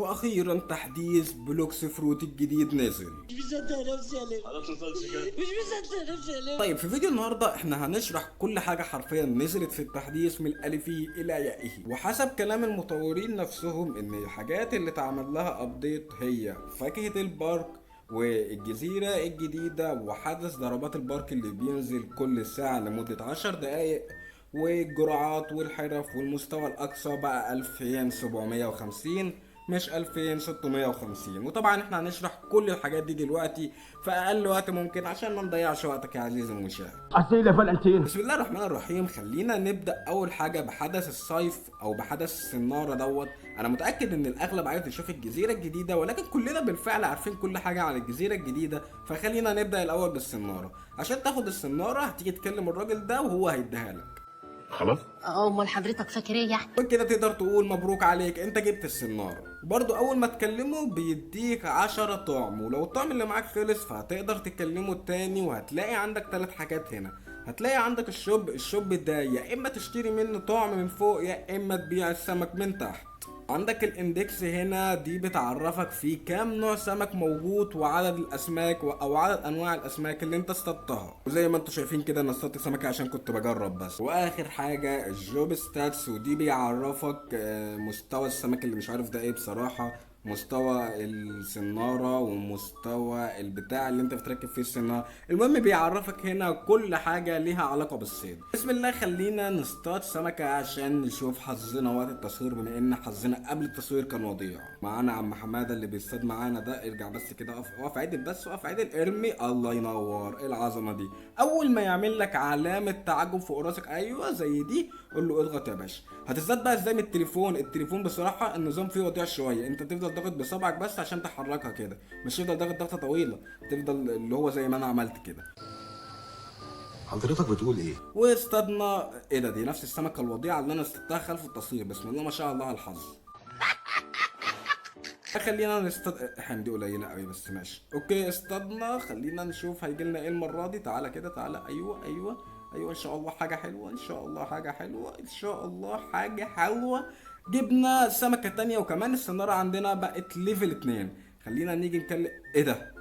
واخيرا تحديث بلوكس فروت الجديد نزل. مش مصدق نفسي يا ليل. مش مصدق نفسي يا ليل. طيب في فيديو النهارده احنا هنشرح كل حاجه حرفيا نزلت في التحديث من الفه الى يائه، وحسب كلام المطورين نفسهم ان الحاجات اللي اتعمل لها ابديت هي فاكهه البارك والجزيرة الجديدة وحدث ضربات البارك اللي بينزل كل ساعة لمدة 10 دقايق والجرعات والحرف، والمستوى الأقصى بقى 2750 مش 2650. وطبعا احنا هنشرح كل الحاجات دي دلوقتي في اقل وقت ممكن عشان ما نضيعش وقتك يا عزيزي المشاهد. أسئلة فالنتين. بسم الله الرحمن الرحيم. خلينا نبدا اول حاجه بحدث الصيف او بحدث السناره دوت. انا متاكد ان الاغلب عايز يشوف الجزيره الجديده، ولكن كلنا بالفعل عارفين كل حاجه عن الجزيره الجديده، فخلينا نبدا الاول بالسناره. عشان تاخد السناره هتيجي تكلم الراجل ده وهو هيديها لك. خلاص. امال حضرتك فاكر ايه يعني؟ وكده تقدر تقول مبروك عليك انت جبت السناره. برضو اول ما تكلمه بيديك 10 طعم، ولو الطعم اللي معاك خلص فهتقدر تكلمه تاني، وهتلاقي عندك 3 حاجات هنا. هتلاقي عندك الشوب ده يا اما تشتري منه طعم من فوق يا اما تبيع السمك من تحت. عندك الاندكس هنا، دي بتعرفك فيه كام نوع سمك موجود وعدد الاسماك او عدد انواع الاسماك اللي انت اصطادتها. وزي ما انتم شايفين كده انا اصطدت سمكه عشان كنت بجرب بس. واخر حاجه الجوب ستاتس، ودي بيعرفك مستوى السمك اللي مش عارف ده ايه بصراحه، مستوى السنارة ومستوى البتاع اللي انت بتركب فيه السنارة. المهم بيعرفك هنا كل حاجة ليها علاقة بالصيد. بسم الله خلينا نصطاد سمكة عشان نشوف حظنا وقت التصوير، بما ان حظنا قبل التصوير كان وضيع. معانا عم حمادة اللي بيصطاد معانا ده. ارجع بس كده، اقف عدل بس، اقف عدل، ارمي. الله ينور، ايه العظمة دي. اول ما يعمل لك علامة تعجب فوق راسك ايوه زي دي، قول له اضغط يا باشا. هتصطاد بقى ازاي من التليفون بصراحة النظام فيه وضيع شوية. انت تفضل ضاغط بصبعك بس عشان تحركها كده، مش تفضل ضاغط ضغطه طويله، تفضل اللي هو زي ما انا عملت كده. حضرتك بتقول إيه؟ واصطادنا ايه ده، دي نفس السمكه الوضيعه اللي انا اصطادتها خلف التصوير. بسم الله ما شاء الله على الحظ. خلينا نصطاد حمدي قليله قوي بس ماشي اوكي. اصطادنا، خلينا نشوف هيجي لنا ايه المره دي. تعالى كده تعالى، ايوه ايوه ايوه، ان شاء الله حاجه حلوه، ان شاء الله حاجه حلوه، ان شاء الله حاجه حلوه. جبنا سمكه تانية، وكمان السناره عندنا بقت ليفل 2. خلينا نيجي نكلم ايه ده.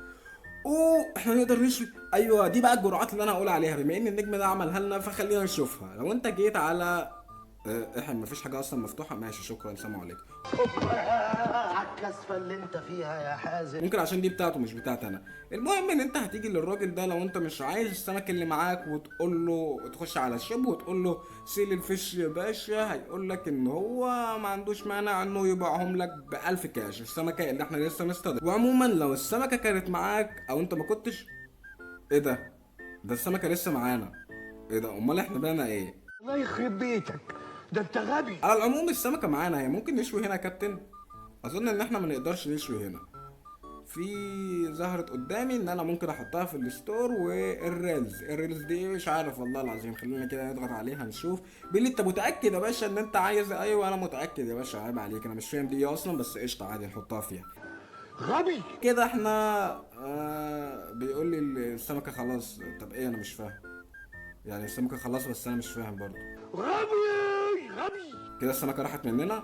اوه احنا نقدر نشوي. ايوه دي بقى الجرعات اللي انا هقول عليها، بما ان النجم ده عملها لنا فخلينا نشوفها. لو انت جيت على احنا مفيش حاجه اصلا مفتوحه. ماشي شكرا، سلام عليكم. على الكسفه اللي انت فيها يا حازم. ممكن عشان دي بتاعته مش بتاعتي انا. المهم ان انت هتيجي للراجل ده لو انت مش عايز السمك اللي معاك، وتقول له تخش على الشيب وتقول له سيل الفيش يا باشا. هيقول لك ان هو ما عندوش مانع انه يبيعهم لك ب1000 كاش السمكه اللي احنا لسه مصطادها. وعموما لو السمكه كانت معاك او انت ما كنتش، ايه ده السمكه لسه معانا. ايه ده امال احنا بقينا ايه؟ الله يخرب بيتك، ده أنت غبي. على العموم السمكه معانا. هي ممكن نشوي هنا يا كابتن؟ اظن ان احنا ما نقدرش نشوي هنا. في ظهرت قدامي ان انا ممكن احطها في الستور. والريلز دي مش عارف والله العظيم. خلينا كده نضغط عليها نشوف. بيقول لي انت متاكد يا باشا ان انت عايز؟ ايوه انا متاكد يا باشا، عيب عليك، انا مش فاهم دي ايه اصلا بس قشطه عادي نحطها فيها. غبي. كده احنا بيقول لي السمكه خلاص. طب ايه انا مش فاهم يعني. السمكه خلاص بس انا مش فاهم برضه. غبي. كده السمكه راحت مننا.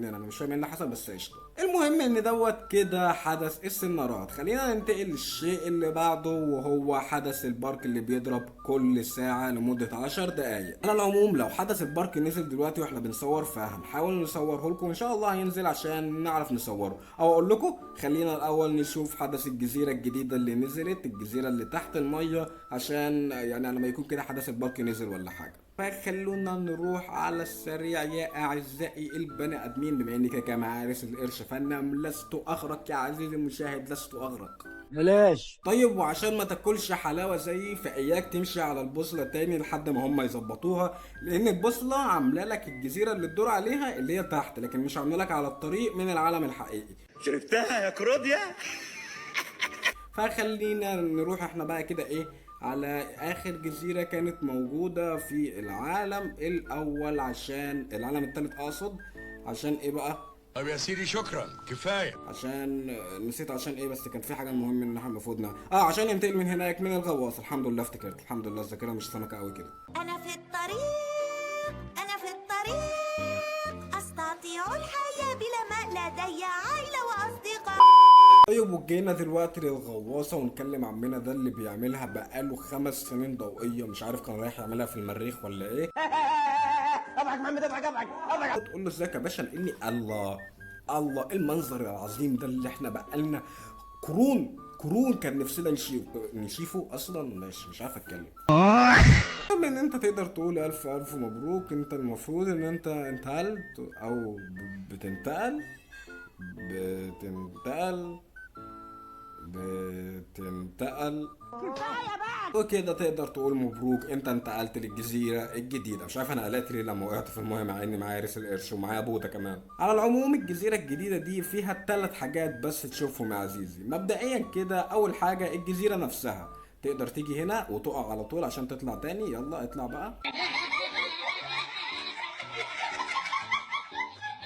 انا مش فاهم ايه اللي حصل بس قشطه. المهم ان دوت كده حدث السنارات. خلينا ننتقل للشيء اللي بعده، وهو حدث البارك اللي بيضرب كل ساعه لمده 10 دقايق. على العموم لو حدث البارك نزل دلوقتي واحنا بنصور فهنحاول نصوره لكم ان شاء الله. هينزل عشان نعرف نصوره او اقول لكم. خلينا الاول نشوف حدث الجزيره الجديده اللي نزلت، الجزيره اللي تحت الميه، عشان يعني لما يكون كده حدث البارك نزل ولا حاجه. فخلونا نروح على السريع يا اعزائي البني ادمين، بما اني كده كمعارس القرش فانا لست اغرق يا عزيزي المشاهد، لست اغرق. بلاش. طيب وعشان ما تاكلش حلاوه زيي فاياك تمشي على البوصله تاني لحد ما هم يظبطوها، لان البوصله عامله لك الجزيره اللي تدور عليها اللي هي تحت، لكن مش عامله لك على الطريق من العالم الحقيقي. شربتها يا كروديا. فخلينا نروح احنا بقى كده ايه على اخر جزيرة كانت موجودة في العالم الاول، عشان العالم التالت اقصد. عشان ايه بقى؟ طب يا سيدي شكرا كفايه. عشان نسيت عشان ايه، بس كان في حاجة مهمة ان احنا المفروض عشان ننتقل من هناك من الغواص. الحمد لله افتكرت، الحمد لله الذاكرة مش سمكة قوي كده. أنا في الطريق أستطيع الحياة بلا ماء لدي ويا عيلة وأصدقاء. طيب وجينا دلوقتي للغواصة ونكلم عمنا ده اللي بيعملها بقاله 5 سنين ضوئية، مش عارف كان رايح يعملها في المريخ ولا ايه. اضحك محمد، اضحك اضحك اضحك. تقول له ازيك يا باشا، لاني الله الله إيه المنظر العظيم ده اللي احنا بقالنا قرون كان نفسنا نشيفه اصلا. مش عارف اتكلم. المهم ان انت تقدر تقول الف الف مبروك. انت المفروض ان انت انتقلت او بتنتقل وكده تقدر تقول مبروك، انت انتقلت للجزيرة الجديدة. مش عارف انا قلقت ليه لما وقعت في المايه مع اني معايا ريس القرش ومعايا بوتا كمان. على العموم الجزيرة الجديدة دي فيها 3 حاجات بس تشوفهم يا عزيزي. مبدئيا كده اول حاجة الجزيرة نفسها، تقدر تيجي هنا وتقع على طول عشان تطلع تاني. يلا اطلع بقى.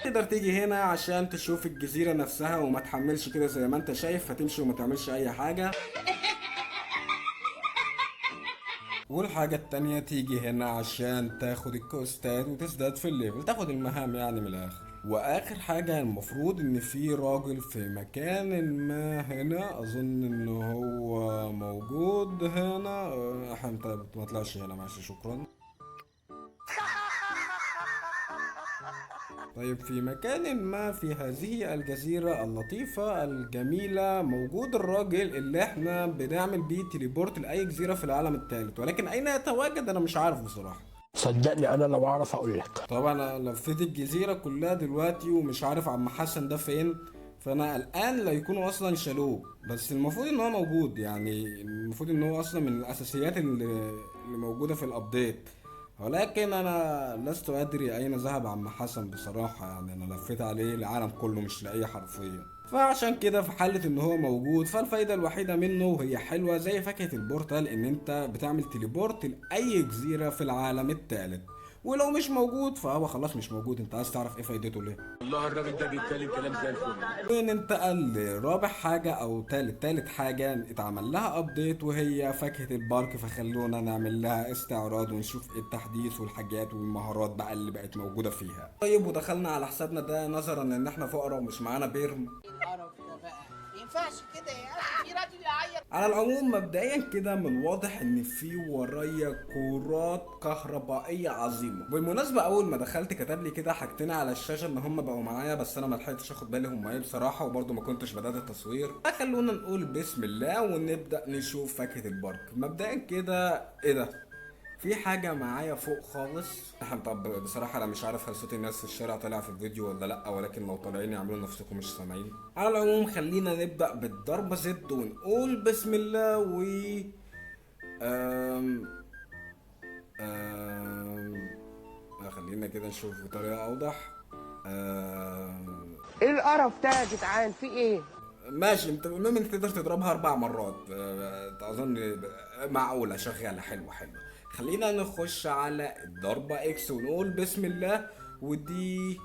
تقدر تيجي هنا عشان تشوف الجزيرة نفسها وما تحملش كده زي ما انت شايف، فتمشي وما تعملش اي حاجة. والحاجة التانية تيجي هنا عشان تاخد الكوستات وتزداد في الليفل، تاخد المهام يعني من الاخر. واخر حاجة المفروض ان في راجل في مكان ما هنا، اظن ان هو موجود هنا. انت ما طلعش هنا، ماشي شكرا. طيب في مكان ما في هذه الجزيرة اللطيفة الجميلة موجود الراجل اللي احنا بنعمل بيه تليبورت لأي جزيرة في العالم الثالث، ولكن أين يتواجد أنا مش عارف بصراحة. صدقني انا لو اعرف اقول لك. طبعا أنا لفيت الجزيرة كلها دلوقتي ومش عارف عم حسن ده فين، فأنا قلقان لا يكونوا أصلا شالوه، بس المفروض إن هو موجود. يعني المفروض إن هو أصلا من الأساسيات اللي موجودة في الأبديت، ولكن انا لست ادري اين ذهب عم حسن بصراحة. يعني انا لفيت عليه العالم كله مش لاقيه حرفيا. فعشان كده في حالة ان هو موجود فالفايدة الوحيدة منه وهي حلوة زي فاكهة البورتال، ان انت بتعمل تليبورت لاي جزيرة في العالم الثالث. ولو مش موجود فهو خلاص مش موجود. انت عايز تعرف ايه فايدته ليه؟ والله الراجل ده بيتكلم كلام زي الفل. وين انتقل لرابع حاجة او تالت حاجة اتعمل لها ابديت وهي فاكهة البارك، فخلونا نعمل لها استعراض ونشوف ايه التحديث والحاجات والمهارات بقى اللي بقت موجودة فيها. طيب ودخلنا على حسابنا ده نظرا ان احنا فقراء ومش معانا بيرم. القرف ده بقى ما ينفعش كده يا اخي، في راجل يعيط. على العموم مبدئيا كده من واضح ان في ورايا كورات كهربائيه عظيمه. بالمناسبه اول ما دخلت كتب لي كده حاجتين على الشاشه ان هم بقوا معايا، بس انا ما لحقتش اخد بالي هم ايه بصراحه، وبرده ما كنتش بدات التصوير. فخلونا نقول بسم الله ونبدا نشوف فاكهه البارك. مبدئيا كده ايه ده؟ في حاجة معايا فوق خالص. طب بصراحة أنا مش عارف هل صوت الناس في الشارع طالع في الفيديو ولا لأ، ولكن لو طالعين يعملوا نفسكم مش سامعين. على العموم خلينا نبدأ بالضربة زد ونقول بسم الله و خلينا كده نشوف بطريقة أوضح. ايه القرف ده يا جدعان، في ايه؟ ماشي. المهم انت تقدر تضربها 4 مرات. اظن معقولة شغالة حلوة. خلينا نخش على الضربة اكس ونقول بسم الله. ودي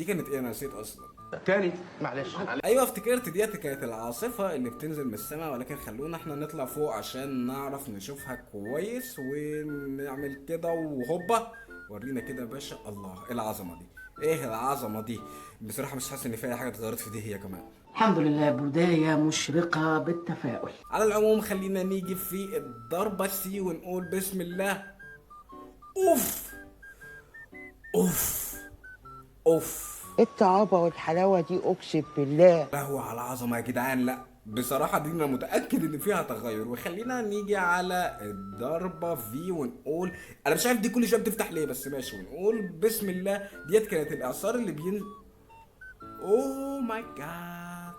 كانت ايه؟ انا نسيت اصلا. تاني معلش. ايوه افتكرت، ديت كانت العاصفة اللي بتنزل من السماء، ولكن خلونا احنا نطلع فوق عشان نعرف نشوفها كويس ونعمل كده وهوبا. ورينا كده يا باشا. الله ايه العظمة دي، ايه العظمة دي. بصراحة مش حاسس ان في اي حاجة اتغيرت في دي هي كمان. الحمد لله، بداية مشرقة بالتفاؤل. على العموم خلينا نيجي في الضربة سي ونقول بسم الله. اوف اوف اوف، الطعابة والحلاوة دي اقسم بالله. لهو على العظمة يا جدعان. لا بصراحة دي انا متأكد ان فيها تغير. وخلينا نيجي على الضربة في ونقول، انا مش عارف دي كل شوية بتفتح ليه بس ماشي. ونقول بسم الله. ديت كانت الاعصار اللي اوه ماي جاد.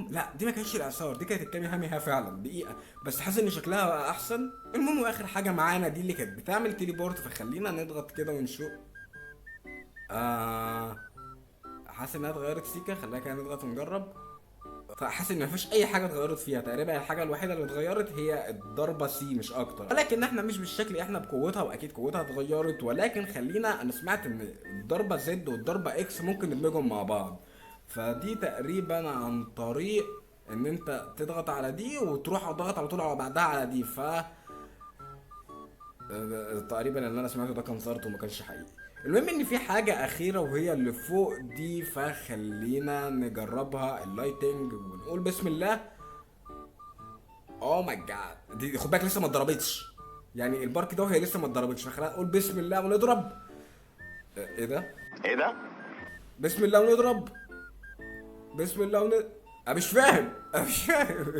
لا دي ما كانتش الاعصار، دي كانت الكاميهاميها فعلا. دقيقه بس حاسس ان شكلها بقى احسن. المهم واخر حاجه معانا دي اللي كانت بتعمل تليبورت، فخلينا نضغط كده ونشوف. حاسس انها اتغيرت سيكا. خلينا كده نضغط ونجرب. فحاسس ان مفيش اي حاجه اتغيرت فيها. تقريبا الحاجه الوحيده اللي اتغيرت هي الضربه سي مش اكتر، ولكن احنا مش بالشكل، احنا بقوتها واكيد قوتها اتغيرت. ولكن خلينا، انا سمعت ان الضربه زد والضربه اكس ممكن ندمجهم مع بعض، فدي تقريبا عن طريق ان انت تضغط على دي وتروح تضغط على طول على بعدها على دي. ف تقريبا اللي انا سمعته ده كان زارت وما كانش حقيقي. المهم ان في حاجة اخيرة وهي اللي فوق دي، فخلينا نجربها اللايتنج ونقول بسم الله. اوه ماي جاد، دي خد بالك لسه ما اتضربتش، يعني البارك ده وهي لسه ما اتضربتش، فخلينا نقول بسم الله ونضرب. ايه ده؟ ايه ده؟ بسم الله ونضرب. بسم الله انا مش فاهم، انا مش فاهم.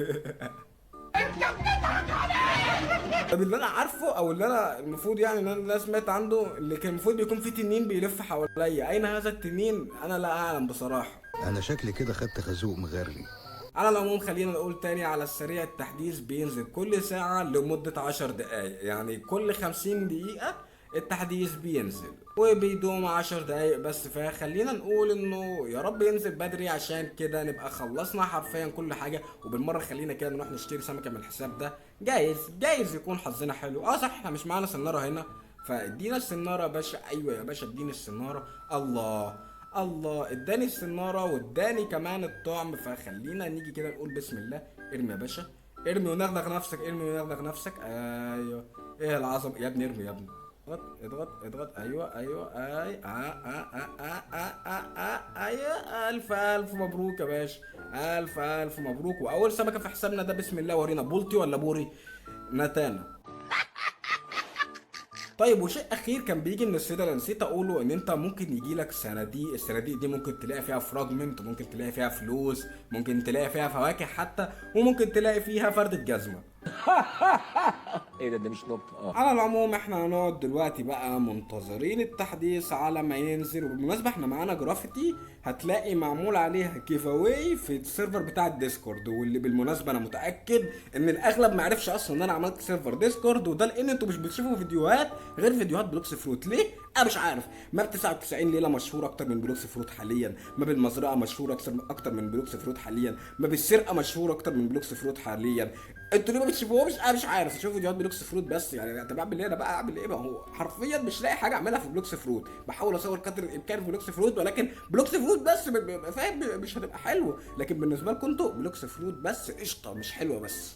طب اللي انا عارفه او اللي انا المفروض يعني ان انا سمعت عنده، اللي كان المفروض بيكون في تنين بيلف حواليا، اين هذا التنين؟ انا لا اعلم بصراحه. انا شكلي كده خدت خازوق مغري. على العموم خلينا نقول تاني على السريع، التحديث بينزل كل ساعة لمدة 10 دقايق، يعني كل 50 دقيقة التحديث بينزل وبيدوم 10 دقايق بس. فخلينا نقول انه يا رب ينزل بدري عشان كده نبقى خلصنا حرفيا كل حاجة. وبالمرة خلينا كده نروح نشتري سمكة من الحساب ده، جايز يكون حظنا حلو. صح احنا مش معانا سنارة هنا، فادينا السنارة يا باشا. ايوه يا باشا اديني السنارة. الله اداني السناره واداني كمان الطعم. فخلينا نيجي كده نقول بسم الله. ارمي يا باشا، ارمي ونغلغ نفسك، ارمي ونغلغ نفسك. ايوه ايه العظمه يا ابني، ارمي يا ابني. اضغط ايوه ايوه. الف مبروك يا باشا، الف مبروك. واول سمكه في حسابنا ده بسم الله. ورينا بولتي ولا بوري؟ نتانا. طيب وشيء اخير كان بيجي من الصيدله اللي نسيت اقوله، ان انت ممكن يجي لك صناديق. الصناديق دي ممكن تلاقي فيها فراجمنت، ممكن تلاقي فيها فلوس، ممكن تلاقي فيها فواكه حتى، وممكن تلاقي فيها فردة جزمه. ايه ده مش نقطة. على العموم احنا هنقعد دلوقتي بقى منتظرين التحديث على ما ينزل. وبالمناسبه احنا معانا جرافيتي هتلاقي معمول عليها كيف اواي في السيرفر بتاع الديسكورد، واللي بالمناسبه انا متاكد ان الاغلب ما عرفش اصلا ان انا عملت سيرفر ديسكورد، وده لان انتوا مش بتشوفوا فيديوهات غير فيديوهات بلوكس فروت. ليه؟ انا مش عارف. ماب 99 ليله مشهور اكتر من بلوكس فروت حاليا، ماب المزرعه مشهور اكتر من بلوكس فروت حاليا، ماب السرقه مشهور اكتر من بلوكس فروت حاليا. انتوا ليه ما بتشوفوهمش؟ انا مش عارف. اشوف فيديوهات بلوكس فروت بس، يعني طب اعمل ايه انا بقى؟ اعمل ايه بقى؟ هو حرفيا مش لاقي حاجه اعملها في بلوكس فروت. بحاول اصور قدر الامكان في بلوكس فروت، ولكن بلوكس فروت بس فاهم مش هتبقى حلوه. لكن بالنسبه لكم انتوا بلوكس فروت بس قشطه، مش حلوه بس.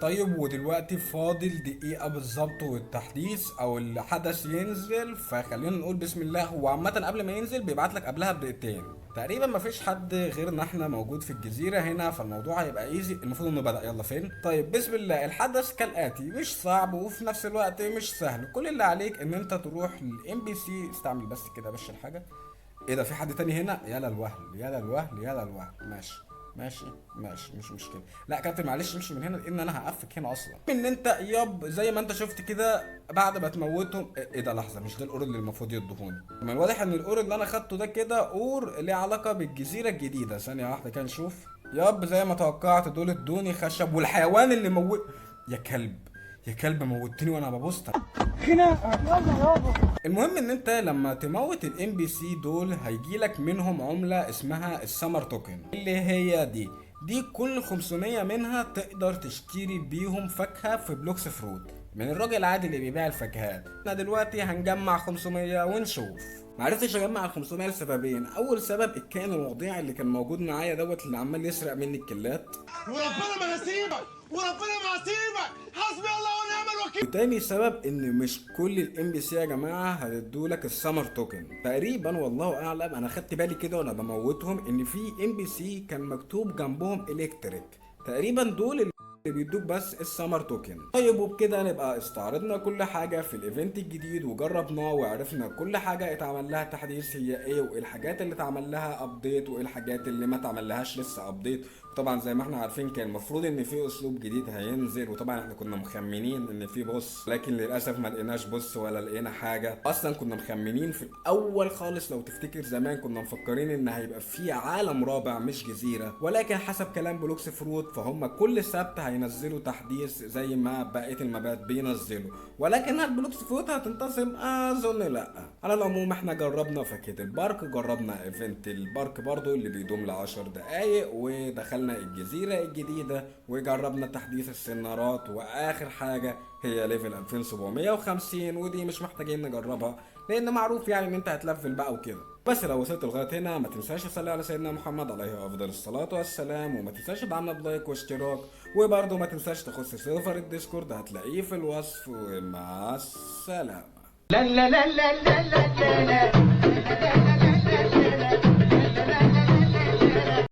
طيب ودلوقتي فاضل دقيقة بالظبط والتحديث او الحدث ينزل، فخلينا نقول بسم الله. هو عامة قبل ما ينزل بيبعت لك قبلها بدقيقتين تقريبا. مفيش حد غيرنا احنا موجود في الجزيرة هنا، فالموضوع هيبقى ايزي. المفروض انه بدأ. يلا فين؟ طيب بسم الله. الحدث كالآتي، مش صعب وفي نفس الوقت مش سهل. كل اللي عليك ان انت تروح للام بي سي. استعمل بس كده باش الحاجة. ايه ده؟ في حد تاني هنا؟ يلا الوهل. ماشي مش مشكله. لا كابتن معلش امشي من هنا لان انا هقفك هنا اصلا. ان انت ياب زي ما انت شفت كده بعد ما تموتهم. ايه ده؟ لحظه، مش ده القور اللي المفروض يدهوني؟ من الواضح ان القور اللي انا خدته ده كده قور ليه علاقه بالجزيره الجديده. ثانيه واحده كده نشوف. ياب زي ما توقعت دول ادوني خشب. والحيوان اللي يا كلب موتني وانا ببوستر. المهم ان انت لما تموت الام بي سي دول هيجيلك منهم عمله اسمها السمر توكن، اللي هي دي كل 500 منها تقدر تشتري بيهم فاكهه في بلوكس فروت من الراجل العادي اللي بيبيع الفاكهات. احنا دلوقتي هنجمع 500 ونشوف. معرفتش اجمع ال 500 لسببين. اول سبب الكائن الوضيع اللي كان موجود معايا دوت اللي عمال يسرق مني الكلات، وربنا ما هسيبك، حسبي الله ونعم الوكيل. وتاني سبب ان مش كل الام بي سي يا جماعه هتدولك السمر توكن تقريبا. والله اعلم، انا خدت بالي كده وانا بموتهم ان في ام بي سي كان مكتوب جنبهم الكتريك تقريبا، دول اللي بيدوك بس السمر توكن. طيب وبكده نبقى استعرضنا كل حاجه في الايفنت الجديد وجربناه وعرفنا كل حاجه اتعمل لها تحديث هي ايه، وايه الحاجات اللي اتعمل لها ابديت، وايه الحاجات اللي ما اتعمل لهاش لسه ابديت. طبعا زي ما احنا عارفين كان المفروض ان في اسلوب جديد هينزل، وطبعا احنا كنا مخمنين ان في بوس، لكن للاسف ما لقيناش بوس ولا لقينا حاجه. اصلا كنا مخمنين في الاول خالص لو تفتكر زمان كنا مفكرين ان هيبقى في عالم رابع مش جزيره، ولكن حسب كلام بلوكس فروت فهم كل سبت هينزلوا تحديث زي ما بقيه المبات بينزلوا. ولكن هل بلوكس فروت هتنتظم؟ اظن لا. على العموم احنا جربنا فاكهه البارك، جربنا ايفنت البارك برضو اللي بيدوم ل10 دقايق، ودخلنا الجزيرة الجديدة، وجربنا تحديث السنارات، واخر حاجة هي ليفل 2750 ودي مش محتاجين نجربها لان معروف يعني ان انت هتلفل بقى وكده. بس لو وصلت لغايه هنا ما تنساش تصلي على سيدنا محمد عليه افضل الصلاه والسلام، وما تنساش تدعمنا بلايك واشتراك، وبرضه ما تنساش تخش سيرفر الديسكورد هتلاقيه في الوصف. ومع السلامه. لا لا لا لا لا لا لا